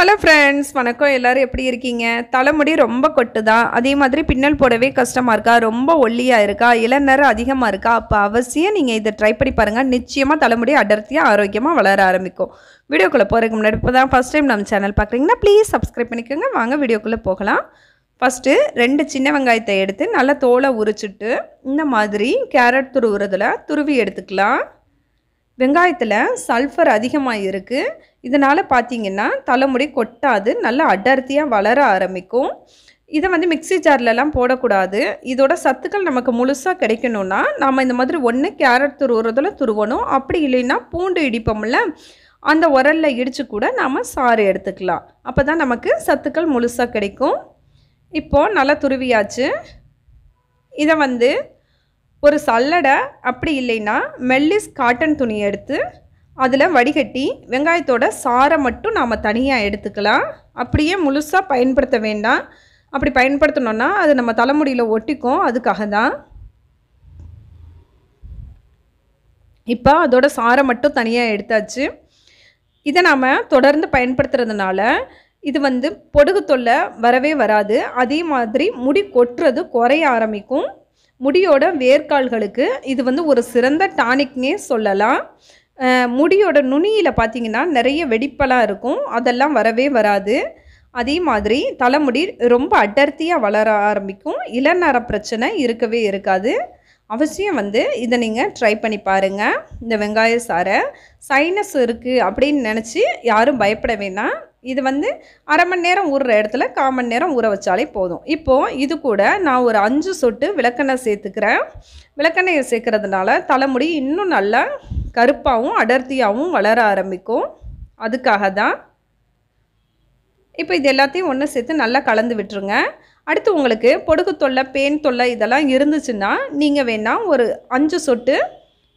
Hello friends, வணக்கம். எல்லாரும் எப்படி இருக்கீங்க? தலைமுடி ரொம்ப கொட்டுதா? அதே மாதிரி பின்னல் போடவே கஷ்டமாக இருக்கா? ரொம்ப ஒல்லியாக இருக்கா? இளநரை அதிகமாக இருக்கா? அப்போ அவசியம் நீங்கள் இதை ட்ரை பண்ணி பாருங்கள். நிச்சயமாக தலைமுடி அடர்த்தியாக ஆரோக்கியமாக வளர ஆரம்பிக்கும். வீடியோக்குள்ளே போகிறதுக்கு முன்னாடி இப்போ தான் ஃபஸ்ட் டைம் நம்ம சேனல் பார்க்குறீங்கன்னா ப்ளீஸ் சப்ஸ்கிரைப் பண்ணிக்கோங்க. வாங்க வீடியோக்குள்ளே போகலாம். ஃபஸ்ட்டு 2 சின்ன வெங்காயத்தை எடுத்து நல்லா தோலை உரிச்சிட்டு இந்த மாதிரி கேரட் துருவுறதில் துருவி எடுத்துக்கலாம். வெங்காயத்தில் சல்ஃபர் அதிகமாக இருக்குது. இதனால் பார்த்தீங்கன்னா தலைமுடி கொட்டாது, நல்லா அடர்த்தியாக வளர ஆரம்பிக்கும். இதை மிக்ஸி ஜார்லலாம் போடக்கூடாது. இதோட சத்துக்கள் நமக்கு முழுசாக கிடைக்கணும்னா நாம் இந்த மாதிரி ஒன்று கேரட் துருவுறதில் துருவணும். அப்படி இல்லைன்னா பூண்டு இடிப்போம்ல, அந்த உரலில் இடித்து கூட நாம் சாறு எடுத்துக்கலாம். அப்போ தான் நமக்கு சத்துக்கள் முழுசாக கிடைக்கும். இப்போது நல்லா துருவியாச்சு. இதை ஒரு சல்லடை அப்படி இல்லைன்னா மெல்லிஸ் காட்டன் துணி எடுத்து அதில் வடிகட்டி வெங்காயத்தோட சாறை மட்டும் நாம் தனியாக எடுத்துக்கலாம். அப்படியே முழுசாக பயன்படுத்த வேண்டாம். அப்படி பயன்படுத்தணுன்னா அது நம்ம தலைமுடியில் ஒட்டிக்கும். அதுக்காக தான் இப்போ அதோட சாறை மட்டும் தனியாக எடுத்தாச்சு. இதை நாம் தொடர்ந்து பயன்படுத்துறதுனால இது பொடுகு தொல்லை வரவே வராது. அதே மாதிரி முடி கொட்டுறது குறைய ஆரம்பிக்கும். முடியோட வேர்க்கால்களுக்கு இது ஒரு சிறந்த டானிக்னே சொல்லலாம். முடியோட நுனியில் பார்த்திங்கன்னா நிறைய வெடிப்பெல்லாம் இருக்கும், அதெல்லாம் வரவே வராது. அதே மாதிரி தலைமுடி ரொம்ப அடர்த்தியாக வளர ஆரம்பிக்கும். இளநர பிரச்சனை இருக்கவே இருக்காது. அவசியம் இதை நீங்கள் ட்ரை பண்ணி பாருங்கள். இந்த வெங்காய சாறை சைனஸ் இருக்குது அப்படின்னு நினச்சி யாரும் பயப்பட வேண்டாம். இது அரை மணி நேரம் ஊறுற இடத்துல 1/4 மணி நேரம் ஊற வச்சாலே போதும். இப்போது இது கூட நான் ஒரு 5 சொட்டு விளக்கெண்ணெய் சேர்த்துக்கிறேன். விளக்கெண்ணெயை சேர்க்கறதுனால தலைமுடி இன்னும் நல்லா கருப்பாகவும் அடர்த்தியாகவும் வளர ஆரம்பிக்கும். அதுக்காக தான். இப்போ இது எல்லாத்தையும் ஒன்று சேர்த்து நல்லா கலந்து விட்டுருங்க. அடுத்து உங்களுக்கு பொடுகு தொல்லை, பேன் தொல்லை இதெல்லாம் இருந்துச்சுன்னா நீங்கள் வேணால் ஒரு 5 சொட்டு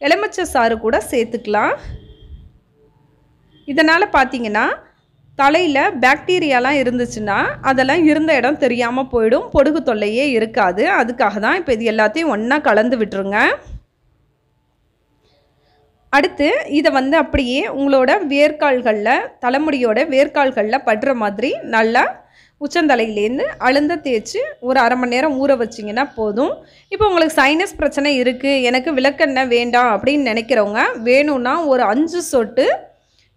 எலுமிச்சை சாறு கூட சேர்த்துக்கலாம். இதனால் பார்த்தீங்கன்னா தலையில் பாக்டீரியாலாம் இருந்துச்சுன்னா அதெல்லாம் இருந்த இடம் தெரியாமல் போயிடும், பொடுகு தொல்லையே இருக்காது. அதுக்காக தான் இப்போ இது எல்லாத்தையும் ஒன்றா கலந்து விட்டுருங்க. அடுத்து இதை அப்படியே உங்களோட வேர்க்கால்களில், தலைமுடியோட வேர்க்கால்களில் படுற மாதிரி நல்லா உச்சந்தலையிலேருந்து அழுந்த தேய்ச்சி ஒரு அரை மணி நேரம் ஊற வச்சிங்கன்னா போதும். இப்போ உங்களுக்கு சைனஸ் பிரச்சனை இருக்குது, எனக்கு விளக்கெண்ணெய் வேண்டாம் அப்படின்னு நினைக்கிறவங்க வேணும்னா ஒரு 5 சொட்டு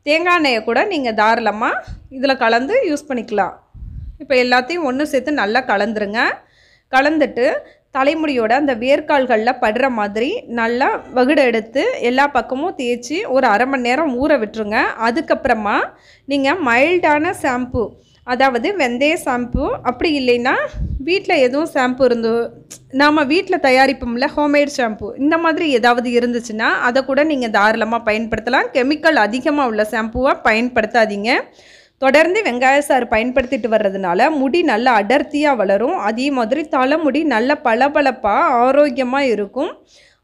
தேங்காய் எண்ணெயை கூட நீங்கள் தாராளமாக இதில் கலந்து யூஸ் பண்ணிக்கலாம். இப்போ எல்லாத்தையும் ஒன்று சேர்த்து நல்லா கலந்துருங்க. கலந்துட்டு தலைமுடியோட அந்த வேர்க்கால்களில் படுற மாதிரி நல்லா வகுடு எடுத்து எல்லா பக்கமும் தேய்ச்சி ஒரு அரை மணி நேரம் ஊற விட்டுருங்க. அதுக்கப்புறமா நீங்கள் மைல்டான ஷாம்பு, அதாவது வெந்தய ஷாம்பு அப்படி இல்லைன்னா வீட்டில் எதுவும் ஷாம்பு நாம் வீட்டில் தயாரிப்போம்ல ஹோம்மேட் ஷாம்பு, இந்த மாதிரி ஏதாவது இருந்துச்சுன்னா அதை கூட நீங்கள் தாராளமாக பயன்படுத்தலாம். கெமிக்கல் அதிகமாக உள்ள ஷாம்புவாக பயன்படுத்தாதீங்க. தொடர்ந்து வெங்காய சாறு பயன்படுத்திட்டு வர்றதுனால முடி நல்லா அடர்த்தியாக வளரும். அதே மாதிரி தலைமுடி நல்ல பளபளப்பாக ஆரோக்கியமாக இருக்கும்.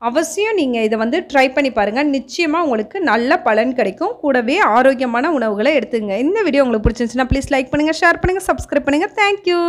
அவசியம் நீங்கள் இதை ட்ரை பண்ணி பாருங்கள். நிச்சயமாக உங்களுக்கு நல்ல பலன் கிடைக்கும். கூடவே ஆரோக்கியமான உணவுகளை எடுத்துங்க. இந்த வீடியோ உங்களுக்கு பிடிச்சிருந்துச்சுன்னா ப்ளீஸ் லைக் பண்ணுங்கள், ஷேர் பண்ணுங்கள், சப்ஸ்கிரைப் பண்ணுங்கள். தேங்க்யூ.